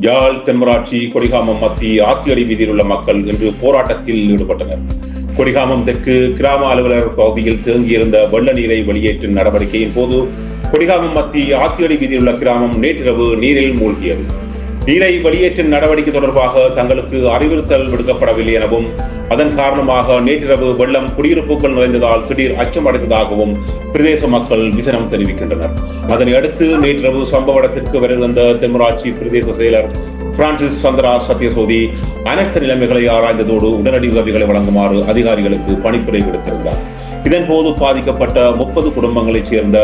யாழ் தென்மராட்சி கொடிகாமம் மத்திய ஆத்தியடி வீதியில் உள்ள மக்கள் இன்று போராட்டத்தில் ஈடுபட்டனர். கொடிகாமம் தெற்கு கிராம அலுவலர் பகுதியில் தேங்கியிருந்த வெள்ள நீரை வெளியேற்றும் நடவடிக்கையின் போது கொடிகாமம் மத்திய ஆத்தியடி வீதியில் உள்ள கிராமம் நேற்றிரவு நீரில் மூழ்கியது. நீரை வெளியேற்றும் நடவடிக்கை தொடர்பாக தங்களுக்கு அறிவுறுத்தல் விடுக்கப்படவில்லை எனவும் அதன் காரணமாக நேற்றிரவு வெள்ளம் குடியிருப்புகள் நிறைந்ததால் திடீர் அச்சமடைந்ததாகவும் பிரதேச மக்கள் விசனம் தெரிவிக்கின்றனர். அதனை அடுத்து நேற்றிரவு சம்பவ இடத்திற்கு வருகின்ற தென்மராட்சி பிரதேச செயலர் பிரான்சிஸ் சந்திரா சத்யசோதி அனைத்து நிலைமைகளை ஆராய்ந்ததோடு உடனடி உதவிகளை வழங்குமாறு அதிகாரிகளுக்கு பணிப்புரை விடுத்திருந்தார். இதன்போது பாதிக்கப்பட்ட 30 குடும்பங்களைச் சேர்ந்த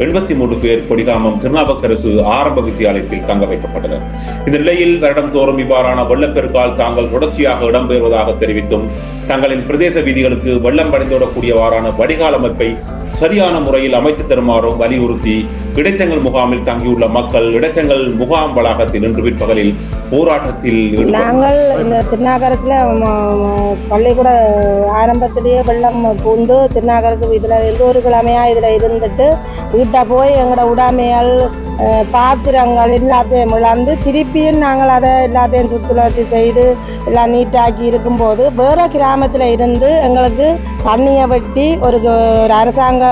83 பேர் கொடிகாமம் திருநாவுக்கரசு ஆரம்ப வித்தியாலயத்தில் தங்க வைக்கப்பட்டனர். இந்த நிலையில் வருடந்தோறும் இவ்வாறான வெள்ளப்பெருக்கால் தாங்கள் தொடர்ச்சியாக இடம்பெறுவதாக தெரிவித்தும் தங்களின் பிரதேச வீதிகளுக்கு வெள்ளம் வடிந்தோடக்கூடியவாறான வடிகால் அமைப்பை சரியான முறையில் அமைத்து தருமாறும் வலியுறுத்தி இடைத்தங்கள் முகாமில் தங்கியுள்ள மக்கள் இடைத்தங்கள் முகாம் வளாகத்தில் இன்று பிற்பகலில் போராட்டத்தில் நாங்கள் இந்த திருநாகரசுல பள்ளிக்கூட ஆரம்பத்திலேயே வெள்ளம் பூந்து திருநாகரசு இதுல எந்த ஒரு கிழமையா இதுல இருந்துட்டு வீட்டை போய் எங்களோட உடைமைகள் பாத்திரங்கள் எல்லாத்தையும் இழந்து திருப்பியும் நாங்கள் அதை எல்லாத்தையும் சுற்றுலாத்தி செய்து எல்லாம் நீட்டாக்கி இருக்கும்போது வேற கிராமத்தில் இருந்து எங்களுக்கு தண்ணியை வெட்டி ஒரு அரசாங்க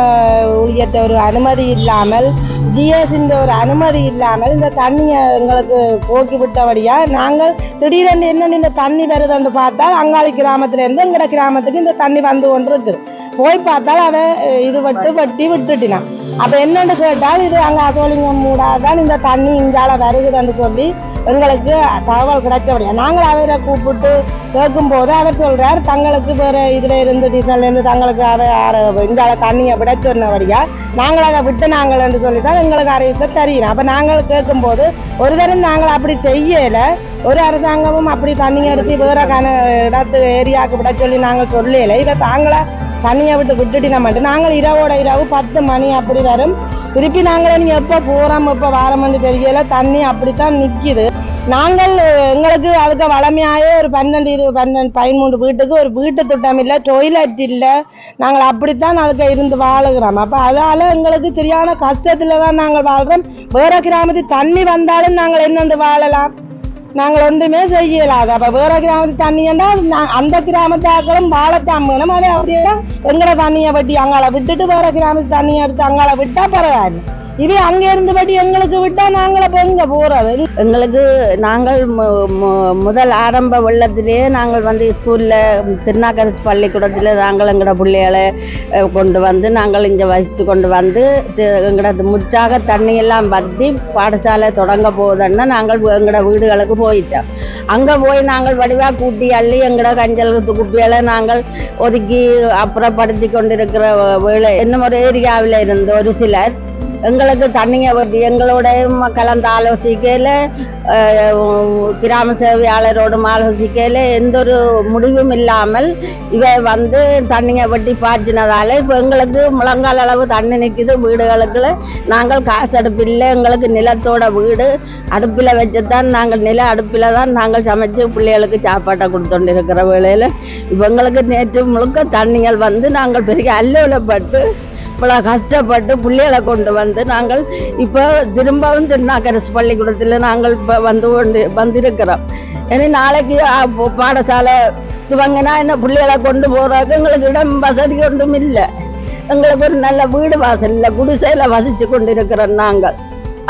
ஊழியத்தை ஒரு அனுமதி இல்லாமல் ஜிஎஸ்ன்ற ஒரு அனுமதி இல்லாமல் இந்த தண்ணியை எங்களுக்கு போக்கி விட்டபடியா நாங்கள் திடீரென்று என்னென்ன இந்த தண்ணி வருதுன்னு பார்த்தால் அங்காளி கிராமத்திலேருந்து எங்களோட கிராமத்துக்கு இந்த தண்ணி வந்து கொண்டு இருக்குது. போய் பார்த்தால் அதை இது வெட்டி விட்டுட்டினான். அப்போ என்னென்னு கேட்டால் இது அங்கே அசோலிங்கம் மூடாதான் இந்த தண்ணி இங்கால வருகுதுன்னு சொல்லி எங்களுக்கு தகவல் கிடைச்சபடியா நாங்கள் அவரை கூப்பிட்டு கேட்கும்போது அவர் சொல்றார் தங்களுக்கு வேறு இதில் இருந்து டீசல்லேருந்து தங்களுக்கு இங்கால தண்ணியை விட சொன்னபடியா நாங்கள் அதை விட்டு நாங்கள் என்று சொல்லித்தான் எங்களுக்கு அறிவித்த தெரியும். அப்போ நாங்கள் கேட்கும்போது ஒரு தரம் நாங்கள் அப்படி செய்யலை, ஒரு அரசாங்கமும் அப்படி தண்ணி எடுத்து வேற இடத்து ஏரியாவுக்கு விட சொல்லி நாங்கள் சொல்லலை. இதை தாங்களே தண்ணியை விட்டுட்டு நம்மட்டு நாங்கள் இரவோட இரவு 10 மணி அப்படி வரும். திருப்பி நாங்கள் நீங்கள் எப்போ போகிறோம் எப்போ வாரம்னு தெரியல, தண்ணி அப்படித்தான் நிற்கிது. நாங்கள் எங்களுக்கு அதுக்கு வளமையாகவே ஒரு 13 வீட்டுக்கு ஒரு வீட்டு திட்டம் இல்லை, டொய்லெட் இல்லை, நாங்கள் அப்படித்தான் அதுக்கு இருந்து வாழுகிறோம். அப்போ அதால் எங்களுக்கு சரியான கஷ்டத்தில் தான் நாங்கள் வாழ்கிறோம். வேறு கிராமத்துக்கு தண்ணி வந்தாலும் நாங்கள் என்னென்று வாழலாம், நாங்கள் ஒன்றுமே செய்யலாது. அப்போ வேற கிராமத்துக்கு தண்ணியண்டா அந்த கிராமத்தாக்களும் வாழத்தான் வேணும். அதே அப்படியே எங்களை தண்ணியை வெட்டி அங்கால விட்டுட்டு வேற கிராமத்து தண்ணியை எடுத்து அங்கால விட்டா பரவாயில்ல. இது அங்கே இருந்து பட்டி எங்களுக்கு விட்டா நாங்கள் இப்போ எங்கே போகிறது? எங்களுக்கு நாங்கள் முதல் ஆரம்ப வெள்ளத்திலேயே நாங்கள் ஸ்கூலில் திருநாகரசு பள்ளிக்கூடத்தில் நாங்கள் எங்களோட பிள்ளைகளை கொண்டு வந்து நாங்கள் இங்கே வசித்து கொண்டு வந்து எங்களோட முற்றாக தண்ணியெல்லாம் வற்றி பாடசாலை தொடங்க போகுதுன்னா நாங்கள் எங்களோட வீடுகளுக்கு போயிட்டோம். அங்கே போய் நாங்கள் வடிவாக கூட்டி அள்ளி எங்களோட கஞ்சல் குப்பிகளை நாங்கள் ஒதுக்கி அப்புறப்படுத்தி கொண்டிருக்கிற வேலை இன்னும் ஒரு ஏரியாவில் இருந்து ஒரு சிலர் எங்களுக்கு தண்ணியை வட்டி எங்களோட கலந்து ஆலோசிக்கையில் கிராம சேவையாளரோடும் ஆலோசிக்கையில் எந்த ஒரு முடிவும் இல்லாமல் இவை தண்ணியை வட்டி பாய்ச்சினதால் இப்போ எங்களுக்கு முழங்கால் அளவு தண்ணி நிற்கிது. வீடுகளுக்கு நாங்கள் காசு அடுப்பில்லை, எங்களுக்கு நிலத்தோட வீடு அடுப்பில் வச்சுத்தான் நாங்கள் நில அடுப்பில் தான் நாங்கள் சமைச்சு பிள்ளைகளுக்கு சாப்பாட்டை கொடுத்துட்டு இருக்கிற வேளையில் இப்போ எங்களுக்கு நேற்று முழுக்க தண்ணிகள் நாங்கள் பெரிய அல்லோலப்பட்டு இவ்வளோ கஷ்டப்பட்டு பிள்ளைகளை கொண்டு நாங்கள் இப்போ திரும்பவும் திருநாகரசு பள்ளிக்கூடத்தில் நாங்கள் இப்போ வந்திருக்கிறோம். ஏன்னா நாளைக்கு பாடசாலை துவங்கினா என்ன பிள்ளைகளை கொண்டு போகிறதுக்கு எங்களுக்கு இடம் வசதி ஒன்றும் இல்லை. எங்களுக்கு ஒரு நல்ல வீடு வாசல் இல்லை, குடிசையில் வசித்து கொண்டு இருக்கிறோம் நாங்கள்.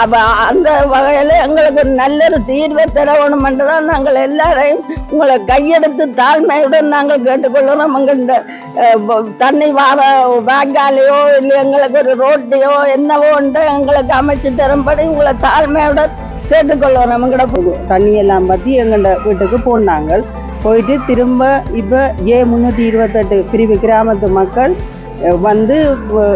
அப்போ அந்த வகையில் எங்களுக்கு நல்ல ஒரு தீர்வை தரணும் என்றுதான் நாங்கள் எல்லாரையும் உங்களை கையெடுத்து தாழ்மையுடன் நாங்கள் கேட்டுக்கொள்கிறோம். எங்கள்கிட்ட தண்ணி வாங்காலையோ இல்லை எங்களுக்கு ஒரு ரோட்டையோ என்னவோ ஒன்று எங்களுக்கு அமைச்சு தரும்படி உங்களை தாழ்மையுடன் கேட்டுக்கொள்கிறோம். எங்கள்கிட்ட தண்ணியெல்லாம் பற்றி எங்கள்கிட்ட வீட்டுக்கு போனாங்க. போயிட்டு திரும்ப இப்போ 328 பிரிவு கிராமத்து மக்கள்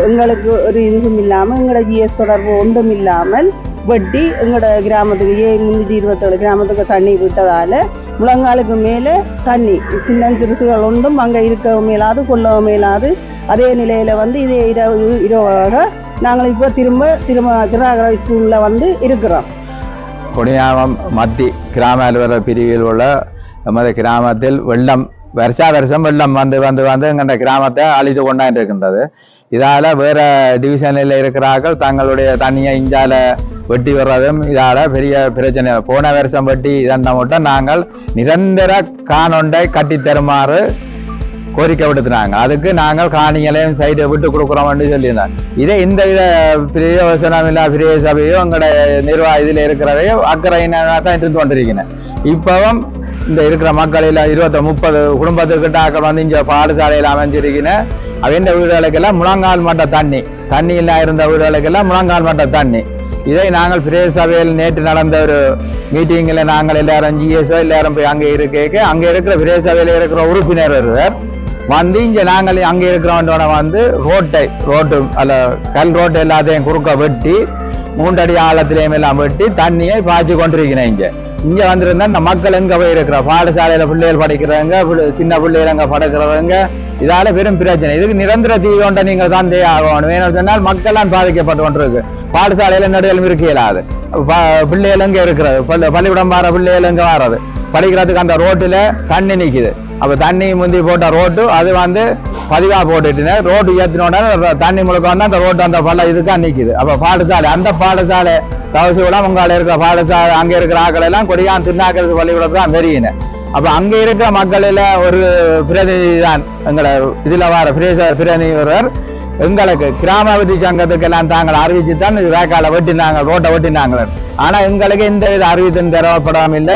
எங்களுக்கு ஒரு இதுவும் இல்லாமல் எங்களோட ஜிஎஸ் தொடர்பு ஒன்றும் இல்லாமல் வெட்டி எங்களோட கிராமத்துக்கு 327 கிராமத்துக்கு தண்ணி விட்டதால் முழங்காலுக்கு மேலே தண்ணி சின்ன சிறுசுகள் ஒன்றும் அங்கே இருக்கவும் மேலாது கொள்ளவும் மேலாது. அதே நிலையில் இதே இரவாக நாங்கள் இப்போ திரும்ப திருநாகரசு ஸ்கூலில் இருக்கிறோம். கொடிகாமம் மத்தி கிராம அலுவலர் பிரிவில் உள்ள நமது கிராமத்தில் வருஷம் வெள்ளம் வந்து எங்கள் கிராமத்தை அழித்து கொண்டாண்டிருக்கின்றது. இதால வேற டிவிஷனில் இருக்கிறார்கள் தங்களுடைய தண்ணியை இஞ்சால வெட்டி வர்றதும் இதால பெரிய பிரச்சனை. போன வருஷம் வெட்டி இதன் மட்டும் நாங்கள் நிரந்தர காணொண்டை கட்டி தருமாறு கோரிக்கை விடுத்துனாங்க. அதுக்கு நாங்கள் காணிகளையும் சைடு விட்டு கொடுக்குறோம்னு சொல்லியிருந்தோம். இதே இந்த வித பிரயோசனம் இல்ல பெரிய சபையோ எங்களோட நிர்வாக இதில் இருக்கிறதையோ அக்கறையினாக தான் இருந்து கொண்டிருக்கிறேன். இப்பவும் இந்த இருக்கிற மக்களில் 20-30 குடும்பத்துக்கிட்ட ஆக்கள் வந்து இங்கே பாடசாலையில் அமைஞ்சிருக்கிறேன். அவன் வீடுகளுக்கெல்லாம் முழங்கால் மட்ட தண்ணி இல்லா இருந்த வீடுகளுக்கெல்லாம் முழங்கால் மட்ட தண்ணி. இதை நாங்கள் பிரதேச சபையில் நேற்று நடந்த ஒரு மீட்டிங்கில் நாங்கள் எல்லாரும் ஜிஎஸ்ஓ எல்லாரும் போய் அங்கே அங்கே இருக்கிற பிரதேச சபையில் இருக்கிற உறுப்பினர் ஒருவர் வந்து இங்கே நாங்கள் அங்கே இருக்கிறவனோட வந்து ரோட்டு அல்ல கல் ரோட்டு எல்லாத்தையும் குறுக்க வெட்டி 3 அடி ஆழத்திலையும் எல்லாம் வெட்டி தண்ணியை பாய்ச்சி கொண்டிருக்கிறேன். இங்கே வந்திருந்தா இந்த மக்கள் எங்கே போய் இருக்கிற பாடசாலையில் பிள்ளைகள் படிக்கிறவங்க சின்ன பிள்ளைகள் அங்கே படுக்கிறவங்க இதால பெரும் பிரச்சனை. இதுக்கு நிரந்தர தீர்வு ஒன்றை நீங்கள் தான் ஆகணும். வேணும் சொன்னால் மக்கள்லாம் பாதிக்கப்பட்டு கொண்டிருக்கு. பாடசாலையில நடுவில் இருக்க இயலாது. பிள்ளைகள் எங்க இருக்கிறது, பள்ளிக்கூடம் வர பிள்ளைகள் எங்க வர்றது, படிக்கிறதுக்கு அந்த ரோட்டுல தண்ணி நிக்குது. அப்ப தண்ணி முந்தி போட்ட ரோட்டு அது வந்து பதிவா போட்டுட்டு ரோட்டு ஏற்றினோட தண்ணி முழுக்க வந்து அந்த ரோட்டு அந்த பள்ள இதுக்கா நிக்குது. அப்ப பாடசாலை அந்த பாடசாலை தவசிவிடம் உங்களால இருக்கிற பாடசாலை அங்க இருக்கிற ஆக்கள் எல்லாம் கொடியான் திருநாக்கிறது பள்ளிக்கூடத்து தான் வெறியின. அப்ப அங்க இருக்கிற மக்களில ஒரு பிரதிநிதி தான் எங்களை இதுல வர பிரதிநிதிவர் எங்களுக்கு கிராம அபிவிருத்தி சங்கத்துக்கு எல்லாம் தாங்கள் அறிவிச்சு தான் வேக்கால வெட்டினாங்க, ரோட்டை வெட்டினாங்க. ஆனா எங்களுக்கு எந்த வித அறிவித்தும் தரப்படாமல்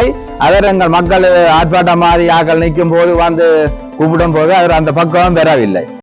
அவர் எங்கள் மக்கள் ஆர்ப்பாட்டம் மாதிரி ஆக்கள் நிற்கும் போது வந்து கூப்பிடும் போது அவர் அந்த பக்கம் பெறவில்லை.